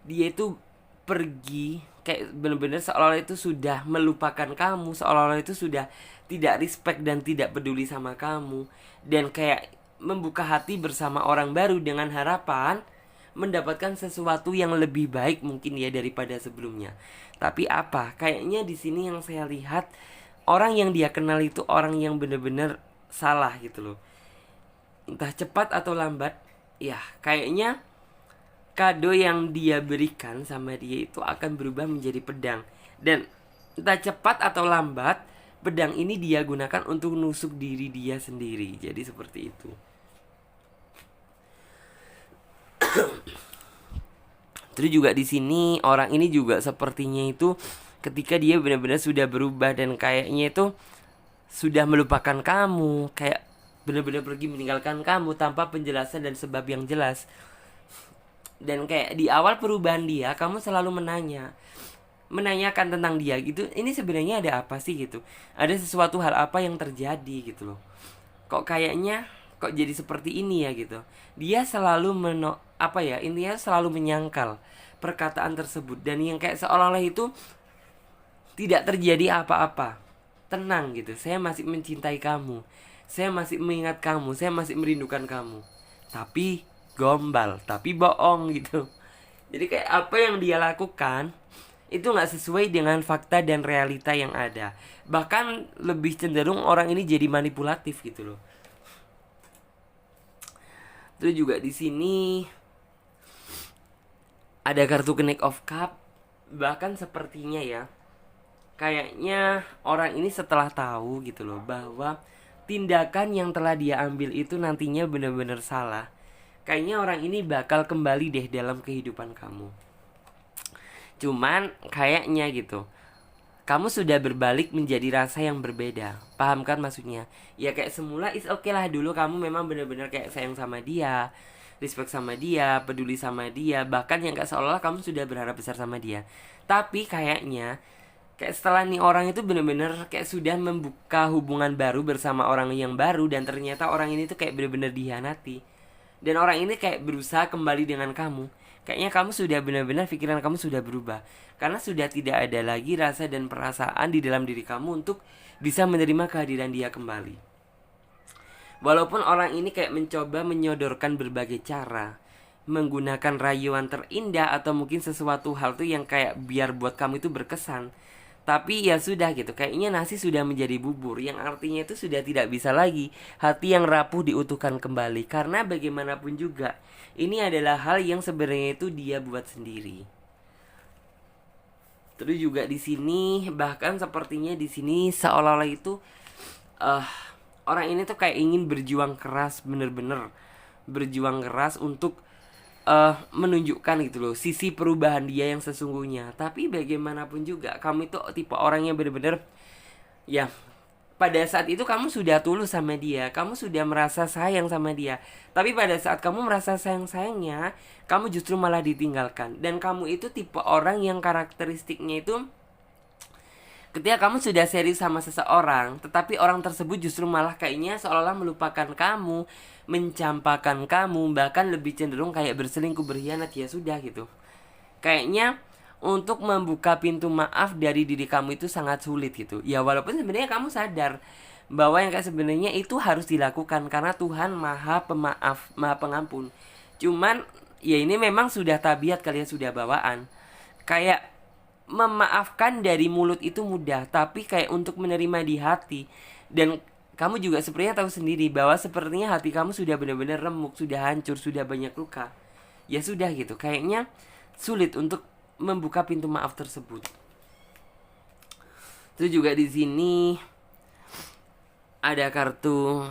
Dia itu pergi kayak benar-benar seolah-olah itu sudah melupakan kamu, seolah-olah itu sudah tidak respect dan tidak peduli sama kamu, dan kayak membuka hati bersama orang baru dengan harapan mendapatkan sesuatu yang lebih baik mungkin ya daripada sebelumnya. Tapi apa? Kayaknya di sini yang saya lihat orang yang dia kenal itu orang yang benar-benar salah gitu loh. Entah cepat atau lambat, ya kayaknya kado yang dia berikan sama dia itu akan berubah menjadi pedang. Dan entah cepat atau lambat, pedang ini dia gunakan untuk nusuk diri dia sendiri. Jadi seperti itu. Terus juga di sini orang ini juga sepertinya itu ketika dia benar-benar sudah berubah dan kayaknya itu sudah melupakan kamu, kayak benar-benar pergi meninggalkan kamu tanpa penjelasan dan sebab yang jelas. Dan kayak di awal perubahan dia, kamu selalu menanyakan tentang dia gitu. Ini sebenarnya ada apa sih gitu? Ada sesuatu hal apa yang terjadi gitu loh. Kok kayaknya kok jadi seperti ini ya gitu. Dia selalu intinya selalu menyangkal. perkataan tersebut, dan yang kayak seolah-olah itu tidak terjadi apa-apa. Tenang gitu, saya masih mencintai kamu, saya masih mengingat kamu, saya masih merindukan kamu. Tapi gombal, tapi bohong gitu. Jadi kayak apa yang dia lakukan itu nggak sesuai dengan fakta dan realita yang ada. Bahkan lebih cenderung orang ini jadi manipulatif gitu loh. Terus juga di sini ada kartu Knight of Cup. Bahkan sepertinya ya, kayaknya orang ini setelah tahu gitu loh bahwa tindakan yang telah dia ambil itu nantinya benar-benar salah, kayaknya orang ini bakal kembali deh dalam kehidupan kamu. Cuman kayaknya gitu, kamu sudah berbalik menjadi rasa yang berbeda. Paham kan maksudnya? Ya kayak semula is oke lah, dulu kamu memang benar-benar kayak sayang sama dia, respect sama dia, peduli sama dia, bahkan yang kayak seolah-olah kamu sudah berharap besar sama dia. Tapi kayaknya kayak setelah nih orang itu benar-benar kayak sudah membuka hubungan baru bersama orang yang baru, dan ternyata orang ini tuh kayak benar-benar dihianati. Dan orang ini kayak berusaha kembali dengan kamu. Kayaknya kamu sudah benar-benar, pikiran kamu sudah berubah. Karena sudah tidak ada lagi rasa dan perasaan di dalam diri kamu untuk bisa menerima kehadiran dia kembali. Walaupun orang ini kayak mencoba menyodorkan berbagai cara, menggunakan rayuan terindah atau mungkin sesuatu hal tuh yang kayak biar buat kamu itu berkesan. Tapi ya sudah gitu, kayaknya nasi sudah menjadi bubur, yang artinya itu sudah tidak bisa lagi hati yang rapuh diutuhkan kembali. Karena bagaimanapun juga ini adalah hal yang sebenarnya itu dia buat sendiri. Terus juga di sini bahkan sepertinya di sini seolah-olah itu orang ini tuh kayak ingin berjuang keras, bener-bener berjuang keras untuk menunjukkan gitu loh sisi perubahan dia yang sesungguhnya. Tapi bagaimanapun juga kamu itu tipe orang yang bener-bener ya, pada saat itu kamu sudah tulus sama dia, kamu sudah merasa sayang sama dia. Tapi pada saat kamu merasa sayang-sayangnya, kamu justru malah ditinggalkan. Dan kamu itu tipe orang yang karakteristiknya itu ketika kamu sudah serius sama seseorang, tetapi orang tersebut justru malah kayaknya seolah-olah melupakan kamu, mencampakkan kamu, bahkan lebih cenderung kayak berselingkuh, berkhianat, ya sudah gitu. Kayaknya untuk membuka pintu maaf dari diri kamu itu sangat sulit gitu. Ya walaupun sebenarnya kamu sadar bahwa yang kayak sebenarnya itu harus dilakukan karena Tuhan Maha Pemaaf, Maha Pengampun. Cuman ya ini memang sudah tabiat kalian, sudah bawaan. Kayak memaafkan dari mulut itu mudah, tapi kayak untuk menerima di hati. Dan kamu juga sepertinya tahu sendiri bahwa sepertinya hati kamu sudah benar-benar remuk, sudah hancur, sudah banyak luka. Ya sudah gitu, kayaknya sulit untuk membuka pintu maaf tersebut. Terus juga di sini ada kartu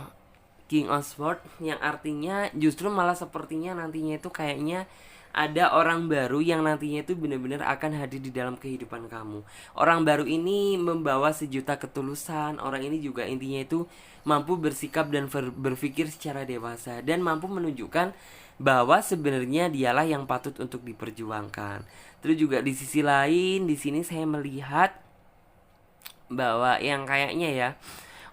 King of Swords, yang artinya justru malah sepertinya nantinya itu kayaknya ada orang baru yang nantinya itu benar-benar akan hadir di dalam kehidupan kamu. Orang baru ini membawa sejuta ketulusan. Orang ini juga intinya itu mampu bersikap dan berpikir secara dewasa, dan mampu menunjukkan bahwa sebenarnya dialah yang patut untuk diperjuangkan. Terus juga di sisi lain, di sini saya melihat bahwa yang kayaknya ya,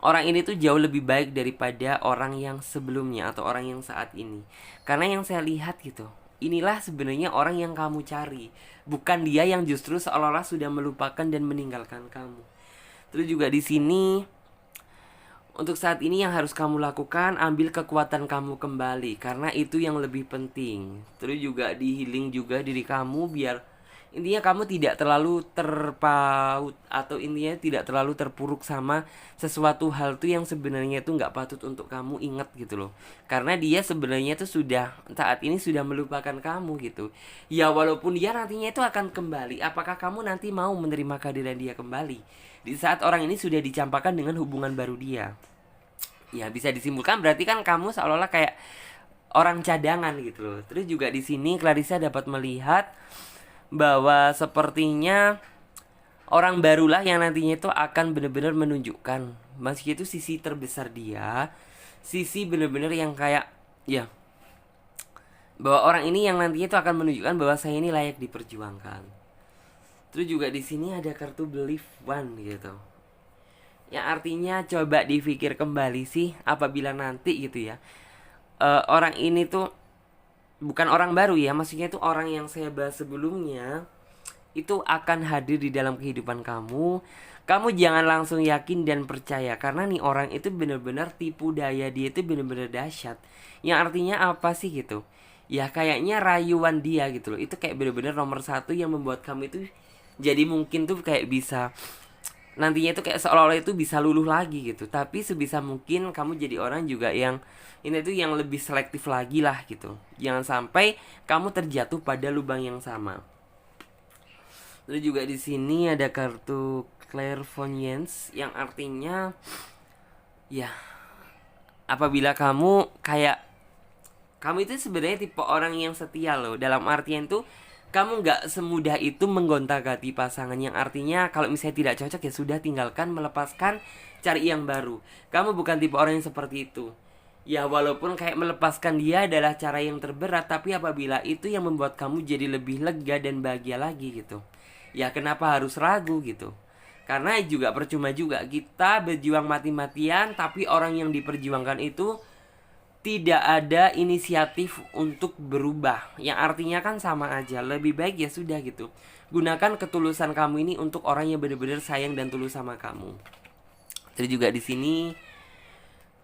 orang ini tuh jauh lebih baik daripada orang yang sebelumnya atau orang yang saat ini. Karena yang saya lihat gitu, inilah sebenarnya orang yang kamu cari, bukan dia yang justru seolah-olah sudah melupakan dan meninggalkan kamu. Terus juga di sini, untuk saat ini yang harus kamu lakukan, ambil kekuatan kamu kembali, karena itu yang lebih penting. Terus juga di healing juga diri kamu, biar intinya kamu tidak terlalu terpaut atau intinya tidak terlalu terpuruk sama sesuatu hal tuh yang sebenarnya itu nggak patut untuk kamu ingat gitu loh. Karena dia sebenarnya tuh sudah saat ini sudah melupakan kamu gitu. Ya walaupun dia nantinya itu akan kembali, apakah kamu nanti mau menerima kehadiran dia kembali di saat orang ini sudah dicampakkan dengan hubungan baru dia? Ya bisa disimpulkan berarti kan kamu seolah-olah kayak orang cadangan gitu loh. Terus juga di sini Clarissa dapat melihat bahwa sepertinya orang barulah yang nantinya itu akan benar-benar menunjukkan meski itu sisi terbesar dia, sisi benar-benar yang kayak ya, bahwa orang ini yang nantinya itu akan menunjukkan bahwa saya ini layak diperjuangkan. Terus juga di sini ada kartu Believe One gitu, yang artinya coba dipikir kembali sih apabila nanti gitu ya, orang ini tuh bukan orang baru ya, maksudnya itu orang yang saya bahas sebelumnya itu akan hadir di dalam kehidupan kamu. Kamu jangan langsung yakin dan percaya, karena nih orang itu bener-bener tipu daya dia itu bener-bener dahsyat. Yang artinya apa sih gitu? Ya kayaknya rayuan dia gitu loh. Itu kayak bener-bener nomor satu yang membuat kamu itu jadi mungkin tuh kayak bisa nantinya itu kayak seolah-olah itu bisa luluh lagi gitu. Tapi sebisa mungkin kamu jadi orang juga yang ini tuh yang lebih selektif lagi lah gitu. Jangan sampai kamu terjatuh pada lubang yang sama. Lalu juga di sini ada kartu clairvoyance yang artinya ya apabila kamu itu sebenarnya tipe orang yang setia loh. Dalam artian tuh kamu nggak semudah itu menggonta-ganti pasangan, yang artinya kalau misalnya tidak cocok ya sudah tinggalkan, melepaskan, cari yang baru. Kamu bukan tipe orang yang seperti itu. Ya walaupun kayak melepaskan dia adalah cara yang terberat, tapi apabila itu yang membuat kamu jadi lebih lega dan bahagia lagi gitu, ya kenapa harus ragu gitu? Karena juga percuma juga kita berjuang mati-matian tapi orang yang diperjuangkan itu tidak ada inisiatif untuk berubah. Yang artinya kan sama aja. Lebih baik ya sudah gitu. Gunakan ketulusan kamu ini untuk orang yang benar-benar sayang dan tulus sama kamu. Terus juga di sini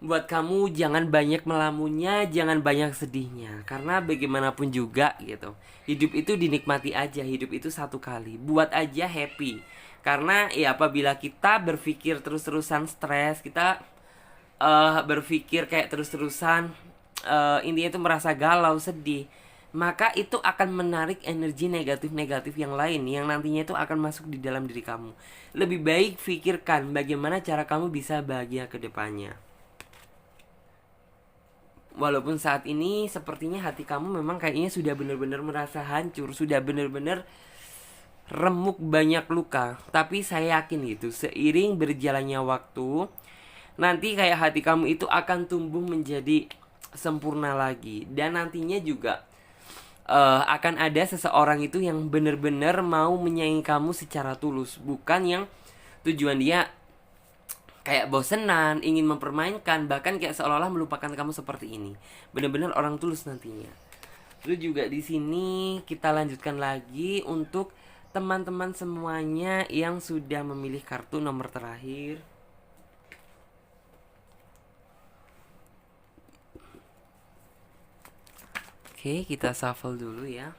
buat kamu jangan banyak melamunnya, jangan banyak sedihnya. Karena bagaimanapun juga gitu, hidup itu dinikmati aja, hidup itu satu kali. Buat aja happy. Karena ya apabila kita berpikir terus-terusan stres, kita berpikir kayak terus-terusan intinya itu merasa galau, sedih, maka itu akan menarik energi negatif-negatif yang lain yang nantinya itu akan masuk di dalam diri kamu. Lebih baik pikirkan bagaimana cara kamu bisa bahagia ke depannya. Walaupun saat ini sepertinya hati kamu memang kayaknya sudah benar-benar merasa hancur, sudah benar-benar remuk, banyak luka. Tapi saya yakin gitu, seiring berjalannya waktu, nanti kayak hati kamu itu akan tumbuh menjadi sempurna lagi. Dan nantinya juga akan ada seseorang itu yang benar-benar mau menyayangi kamu secara tulus, bukan yang tujuan dia kayak bosenan, ingin mempermainkan, bahkan kayak seolah-olah melupakan kamu seperti ini. Benar-benar orang tulus nantinya. Terus juga di sini kita lanjutkan lagi untuk teman-teman semuanya yang sudah memilih kartu nomor terakhir. Oke, kita shuffle dulu ya.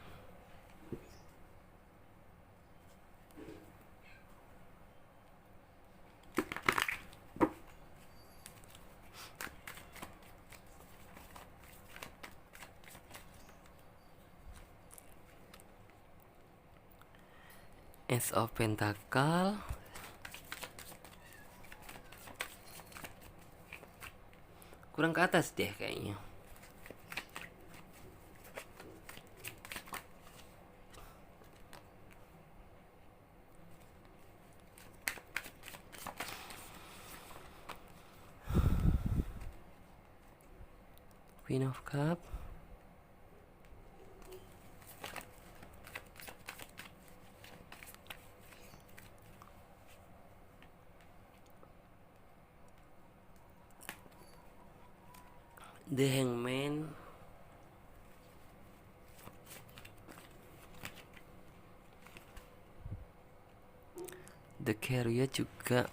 Ace of Pentacle, kurang ke atas deh kayaknya. Queen of Cup, The Hangman, The Carrier juga.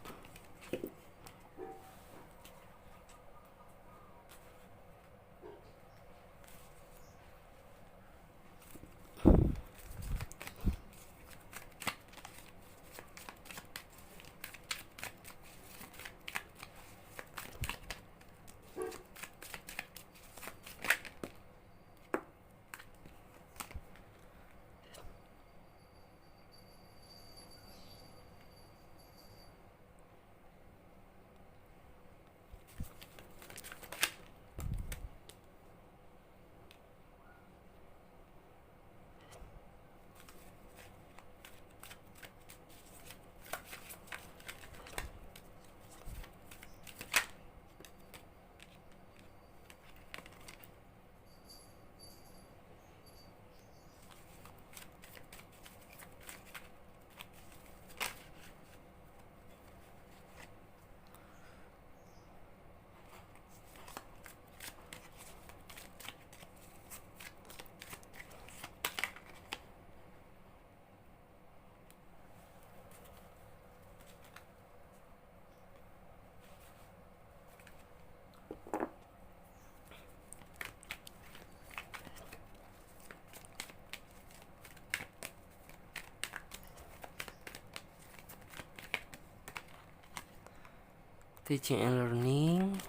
teaching and learning.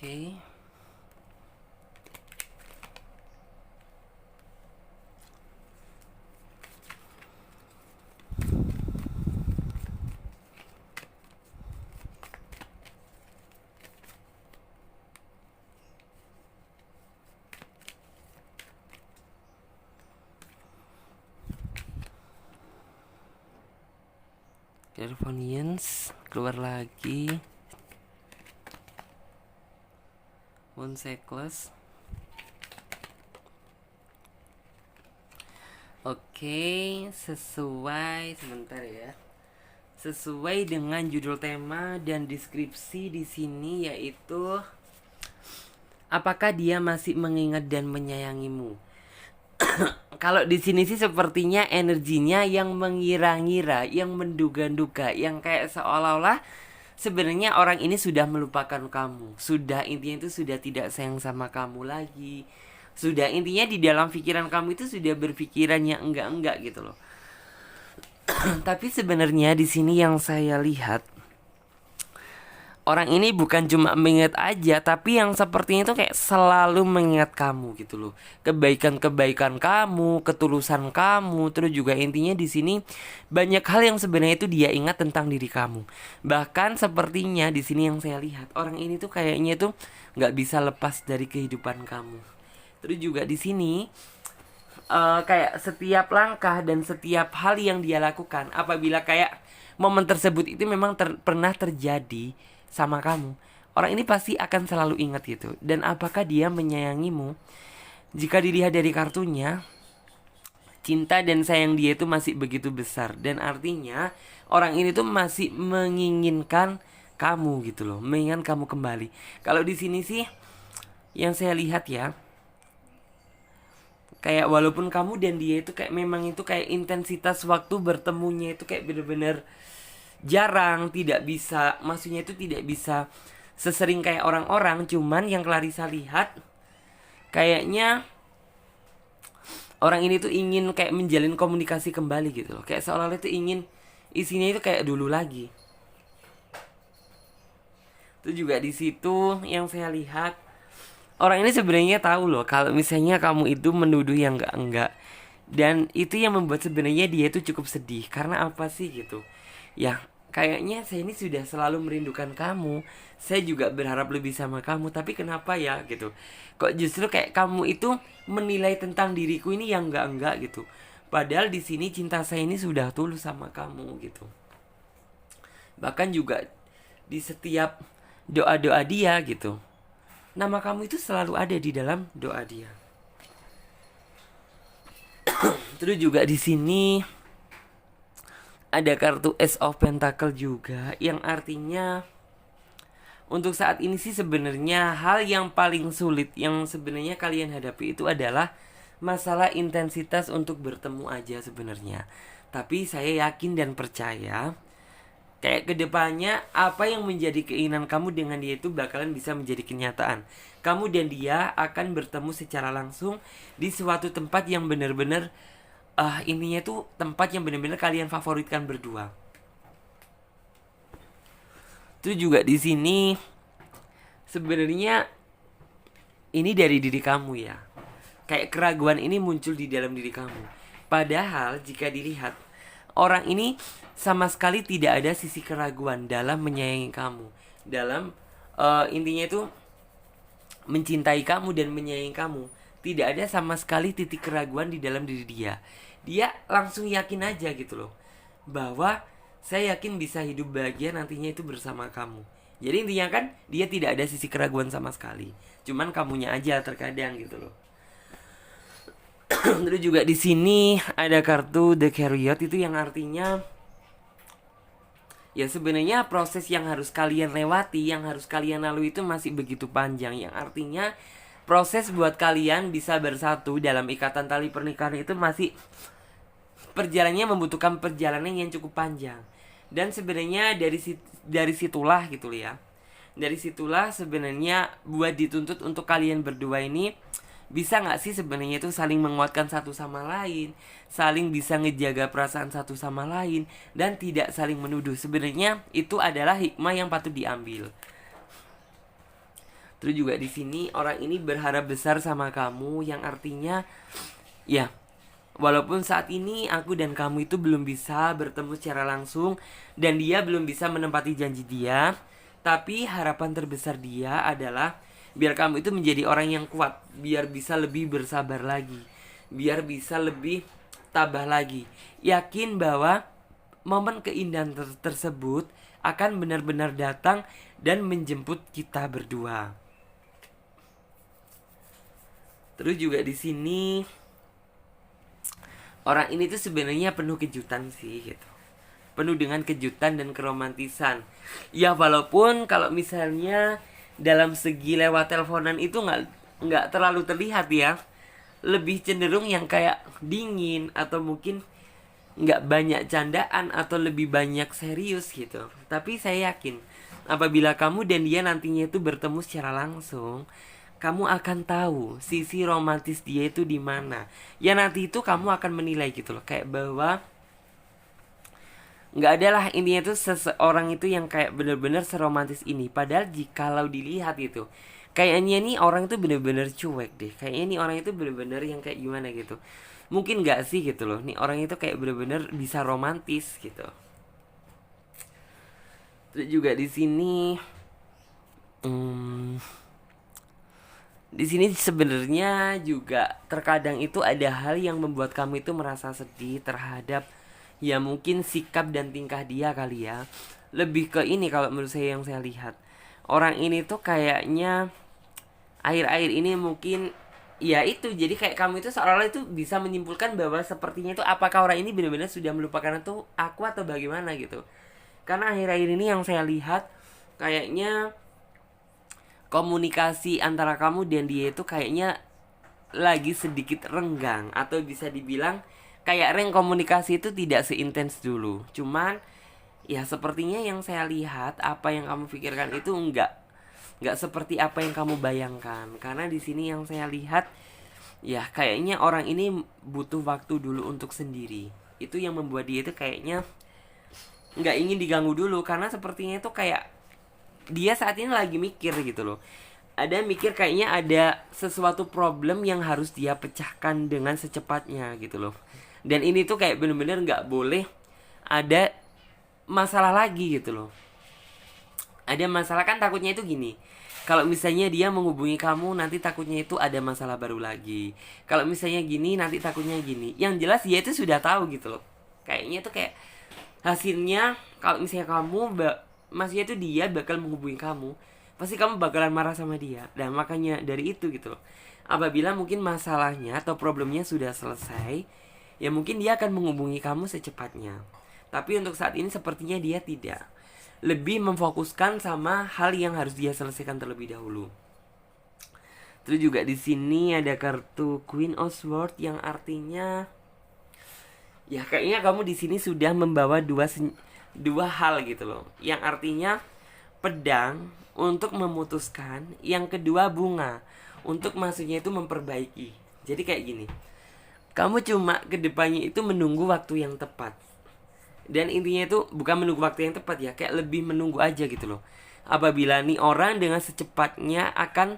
Oke. Clairvoyance, keluar lagi. One cycles. Oke, sesuai sebentar ya. Sesuai dengan judul tema dan deskripsi di sini, yaitu apakah dia masih mengingat dan menyayangimu. Kalau di sini sih sepertinya energinya yang mengira-ngira, yang menduga-duga, yang kayak seolah-olah sebenarnya orang ini sudah melupakan kamu. Sudah, intinya itu sudah tidak sayang sama kamu lagi. Sudah, intinya di dalam pikiran kamu itu sudah berpikiran yang enggak-enggak gitu loh. Tapi sebenarnya di sini yang saya lihat, orang ini bukan cuma mengingat aja, tapi yang sepertinya itu kayak selalu mengingat kamu gitu loh. Kebaikan-kebaikan kamu, ketulusan kamu, terus juga intinya di sini banyak hal yang sebenarnya itu dia ingat tentang diri kamu. Bahkan sepertinya di sini yang saya lihat, orang ini tuh kayaknya tuh nggak bisa lepas dari kehidupan kamu. Terus juga di sini kayak setiap langkah dan setiap hal yang dia lakukan, apabila kayak momen tersebut itu memang pernah terjadi sama kamu, orang ini pasti akan selalu ingat gitu. Dan apakah dia menyayangimu? Jika dilihat dari kartunya, cinta dan sayang dia itu masih begitu besar. Dan artinya orang ini tuh masih menginginkan kamu gitu loh, menginginkan kamu kembali. Kalau di sini sih yang saya lihat ya, kayak walaupun kamu dan dia itu kayak memang itu kayak intensitas waktu bertemunya itu kayak bener-bener jarang, tidak bisa, maksudnya itu tidak bisa sesering kayak orang-orang. Cuman yang Clarissa lihat, kayaknya orang ini tuh ingin kayak menjalin komunikasi kembali gitu loh. Kayak seolah-olah itu ingin isinya itu kayak dulu lagi. Itu juga di situ yang saya lihat, orang ini sebenarnya tahu loh kalau misalnya kamu itu menuduh yang enggak. Dan itu yang membuat sebenarnya dia itu cukup sedih. Karena apa sih gitu? Ya, kayaknya saya ini sudah selalu merindukan kamu. Saya juga berharap lebih sama kamu. Tapi kenapa ya gitu? Kok justru kayak kamu itu menilai tentang diriku ini yang enggak gitu. Padahal di sini cinta saya ini sudah tulus sama kamu gitu. Bahkan juga di setiap doa-doa dia gitu, nama kamu itu selalu ada di dalam doa dia. Terus juga di sini ada kartu Ace of Pentacle juga, yang artinya untuk saat ini sih sebenarnya hal yang paling sulit yang sebenarnya kalian hadapi itu adalah masalah intensitas untuk bertemu aja sebenarnya. Tapi saya yakin dan percaya kayak kedepannya apa yang menjadi keinginan kamu dengan dia itu bakalan bisa menjadi kenyataan. Kamu dan dia akan bertemu secara langsung di suatu tempat yang benar-benar intinya tuh tempat yang benar-benar kalian favoritkan berdua. Itu juga di sini sebenarnya ini dari diri kamu ya. Kayak keraguan ini muncul di dalam diri kamu. Padahal jika dilihat, orang ini sama sekali tidak ada sisi keraguan dalam menyayangi kamu. Dalam intinya itu mencintai kamu dan menyayangi kamu. Tidak ada sama sekali titik keraguan di dalam diri dia. Dia langsung yakin aja gitu loh, bahwa saya yakin bisa hidup bahagia nantinya itu bersama kamu. Jadi intinya kan dia tidak ada sisi keraguan sama sekali. Cuman kamunya aja terkadang gitu loh. Terus juga di sini ada kartu The Chariot, itu yang artinya ya sebenarnya proses yang harus kalian lewati, yang harus kalian lalui itu masih begitu panjang. Yang artinya proses buat kalian bisa bersatu dalam ikatan tali pernikahan itu masih perjalanannya membutuhkan perjalanan yang cukup panjang. Dan sebenarnya dari situlah gitu ya, Dari situlah sebenarnya buat dituntut untuk kalian berdua ini bisa nggak sih sebenarnya itu saling menguatkan satu sama lain, saling bisa ngejaga perasaan satu sama lain, dan tidak saling menuduh. Sebenarnya itu adalah hikmah yang patut diambil. Terus juga di sini orang ini berharap besar sama kamu, yang artinya ya, walaupun saat ini aku dan kamu itu belum bisa bertemu secara langsung dan dia belum bisa menepati janji dia, tapi harapan terbesar dia adalah biar kamu itu menjadi orang yang kuat, biar bisa lebih bersabar lagi, biar bisa lebih tabah lagi. Yakin bahwa momen keindahan tersebut akan benar-benar datang dan menjemput kita berdua. Terus juga di sini orang ini tuh sebenarnya penuh kejutan sih gitu. Penuh dengan kejutan dan keromantisan. Ya walaupun kalau misalnya dalam segi lewat teleponan itu nggak terlalu terlihat ya. Lebih cenderung yang kayak dingin atau mungkin nggak banyak candaan atau lebih banyak serius gitu. Tapi saya yakin apabila kamu dan dia nantinya itu bertemu secara langsung, kamu akan tahu sisi romantis dia itu di mana. Ya nanti itu kamu akan menilai gitu loh, kayak bahwa nggak ada lah intinya tuh seseorang itu yang kayak bener-bener seromantis ini. Padahal jikalau dilihat itu kayaknya nih orang itu bener-bener cuek deh. Kayaknya nih orang itu bener-bener yang kayak gimana gitu. Mungkin nggak sih gitu loh, nih orang itu kayak bener-bener bisa romantis gitu. Terus juga di sini hmm, di sini sebenarnya juga terkadang itu ada hal yang membuat kamu itu merasa sedih terhadap ya mungkin sikap dan tingkah dia kali ya. Lebih ke ini kalau menurut saya yang saya lihat. Orang ini tuh kayaknya akhir-akhir ini mungkin ya itu, jadi kayak kamu itu seolah-olah itu bisa menyimpulkan bahwa sepertinya itu apakah orang ini benar-benar sudah melupakan itu aku atau bagaimana gitu. Karena akhir-akhir ini yang saya lihat kayaknya komunikasi antara kamu dan dia itu kayaknya lagi sedikit renggang, atau bisa dibilang kayak komunikasi itu tidak seintens dulu. Cuman ya sepertinya yang saya lihat apa yang kamu pikirkan itu nggak seperti apa yang kamu bayangkan. Karena di sini yang saya lihat ya kayaknya orang ini butuh waktu dulu untuk sendiri. Itu yang membuat dia itu kayaknya nggak ingin diganggu dulu, karena sepertinya itu kayak dia saat ini lagi mikir gitu loh. Ada mikir kayaknya ada sesuatu problem yang harus dia pecahkan dengan secepatnya gitu loh. Dan ini tuh kayak bener-bener gak boleh ada masalah lagi gitu loh. Ada masalah kan takutnya itu gini, kalau misalnya dia menghubungi kamu nanti takutnya itu ada masalah baru lagi. Kalau misalnya gini nanti takutnya gini. Yang jelas dia itu sudah tahu gitu loh. Kayaknya tuh kayak hasilnya kalau misalnya kamu maksudnya itu dia bakal menghubungi kamu, pasti kamu bakalan marah sama dia. Dan makanya dari itu gitu loh, apabila mungkin masalahnya atau problemnya sudah selesai, ya mungkin dia akan menghubungi kamu secepatnya. Tapi untuk saat ini sepertinya dia tidak, lebih memfokuskan sama hal yang harus dia selesaikan terlebih dahulu. Terus juga di sini ada kartu Queen of Swords yang artinya ya kayaknya kamu di sini sudah membawa dua hal gitu loh. Yang artinya pedang untuk memutuskan, yang kedua bunga untuk maksudnya itu memperbaiki. Jadi kayak gini, kamu cuma kedepannya itu menunggu waktu yang tepat. Dan intinya itu bukan menunggu waktu yang tepat ya, kayak lebih menunggu aja gitu loh. Apabila nih orang dengan secepatnya akan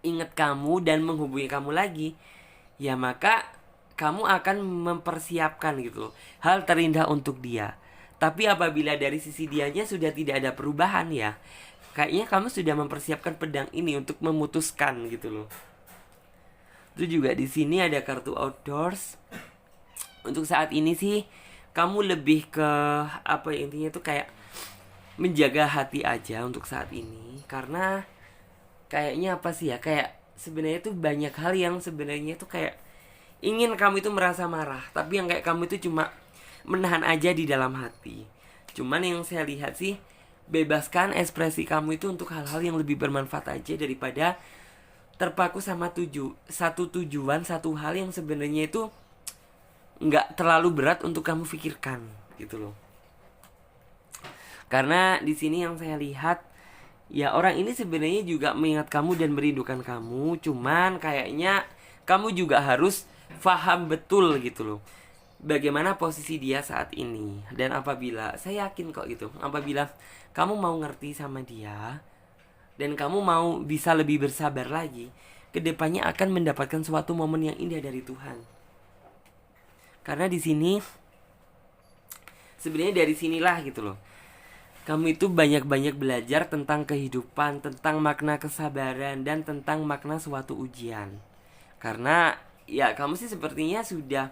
ingat kamu dan menghubungi kamu lagi, ya maka kamu akan mempersiapkan gitu loh hal terindah untuk dia. Tapi apabila dari sisi dianya sudah tidak ada perubahan ya, kayaknya kamu sudah mempersiapkan pedang ini untuk memutuskan gitu loh. Itu juga di sini ada kartu outdoors. Untuk saat ini sih kamu lebih ke apa ya, intinya itu kayak menjaga hati aja untuk saat ini. Karena kayaknya apa sih ya, kayak sebenarnya tuh banyak hal yang sebenarnya tuh kayak ingin kamu itu merasa marah, tapi yang kayak kamu itu cuma menahan aja di dalam hati. Cuman yang saya lihat sih, bebaskan ekspresi kamu itu untuk hal-hal yang lebih bermanfaat aja daripada terpaku sama satu tujuan, satu hal yang sebenarnya itu nggak terlalu berat untuk kamu pikirkan gitu loh. Karena di sini yang saya lihat Ya orang ini sebenarnya juga mengingat kamu dan merindukan kamu, cuman kayaknya kamu juga harus paham betul gitu loh bagaimana posisi dia saat ini. Dan apabila, saya yakin kok gitu, apabila kamu mau ngerti sama dia dan kamu mau bisa lebih bersabar lagi, kedepannya akan mendapatkan suatu momen yang indah dari Tuhan. Karena di sini sebenarnya dari sinilah gitu loh, kamu itu banyak-banyak belajar tentang kehidupan, tentang makna kesabaran, dan tentang makna suatu ujian. Karena ya kamu sih sepertinya sudah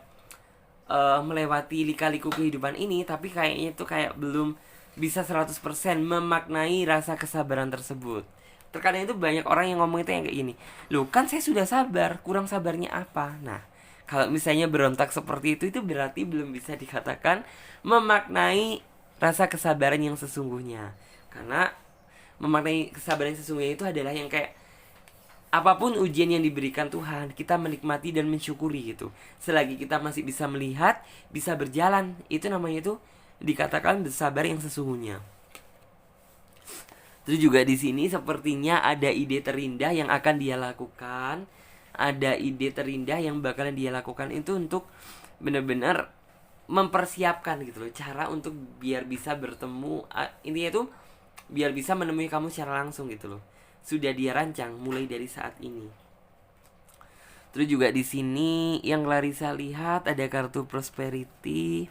melewati lika-liku kehidupan ini, tapi kayaknya itu kayak belum bisa 100% memaknai rasa kesabaran tersebut. Terkadang itu banyak orang yang ngomong itu yang kayak gini, loh kan saya sudah sabar, kurang sabarnya apa? Nah, kalau misalnya berontak seperti itu berarti belum bisa dikatakan memaknai rasa kesabaran yang sesungguhnya. Karena memaknai kesabaran yang sesungguhnya itu adalah yang kayak apapun ujian yang diberikan Tuhan, kita menikmati dan mensyukuri gitu. Selagi kita masih bisa melihat, bisa berjalan, itu namanya itu dikatakan bersabar yang sesungguhnya. Terus juga di sini sepertinya ada ide terindah yang akan dia lakukan. Ada ide terindah yang bakalan dia lakukan itu untuk benar-benar mempersiapkan gitu loh, cara untuk biar bisa bertemu, intinya itu biar bisa menemui kamu secara langsung gitu loh. Sudah dia rancang mulai dari saat ini. Terus juga di sini yang Clarissa lihat ada kartu prosperity.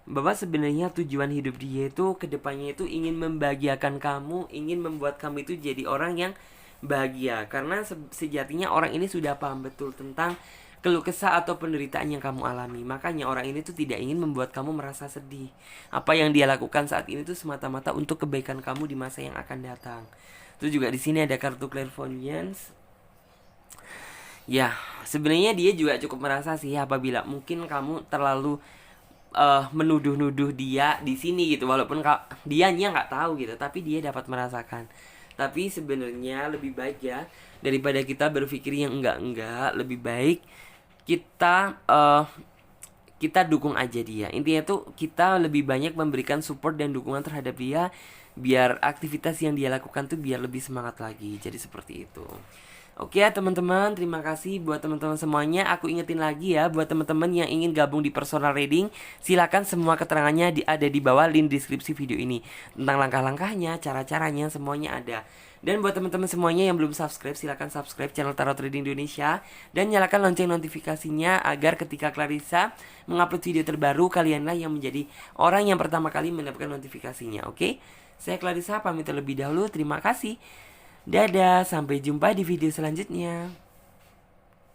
Bahwa sebenarnya tujuan hidup dia itu kedepannya itu ingin membahagiakan kamu, ingin membuat kamu itu jadi orang yang bahagia. Karena sejatinya orang ini sudah paham betul tentang keluh kesah atau penderitaan yang kamu alami. Makanya orang ini tuh tidak ingin membuat kamu merasa sedih. Apa yang dia lakukan saat ini tuh semata-mata untuk kebaikan kamu di masa yang akan datang. Terus juga di sini ada kartu clairvoyance. Ya, sebenarnya dia juga cukup merasa sih apabila mungkin kamu terlalu menuduh-nuduh dia di sini gitu, walaupun dianya nggak tahu gitu, tapi dia dapat merasakan. Tapi sebenarnya lebih baik ya, daripada kita berpikir yang enggak, lebih baik kita dukung aja dia. Intinya tuh kita lebih banyak memberikan support dan dukungan terhadap dia, biar aktivitas yang dia lakukan tuh biar lebih semangat lagi. Jadi seperti itu. Oke ya teman-teman, terima kasih buat teman-teman semuanya. Aku ingetin lagi ya, buat teman-teman yang ingin gabung di personal reading, silakan semua keterangannya ada di bawah link deskripsi video ini. Tentang langkah-langkahnya, cara-caranya, semuanya ada. Dan buat teman-teman semuanya yang belum subscribe, silakan subscribe channel Tarot Trading Indonesia dan nyalakan lonceng notifikasinya agar ketika Clarissa mengupload video terbaru, kalianlah yang menjadi orang yang pertama kali mendapatkan notifikasinya. Oke? Saya Clarissa pamit terlebih dahulu. Terima kasih. Dadah, sampai jumpa di video selanjutnya.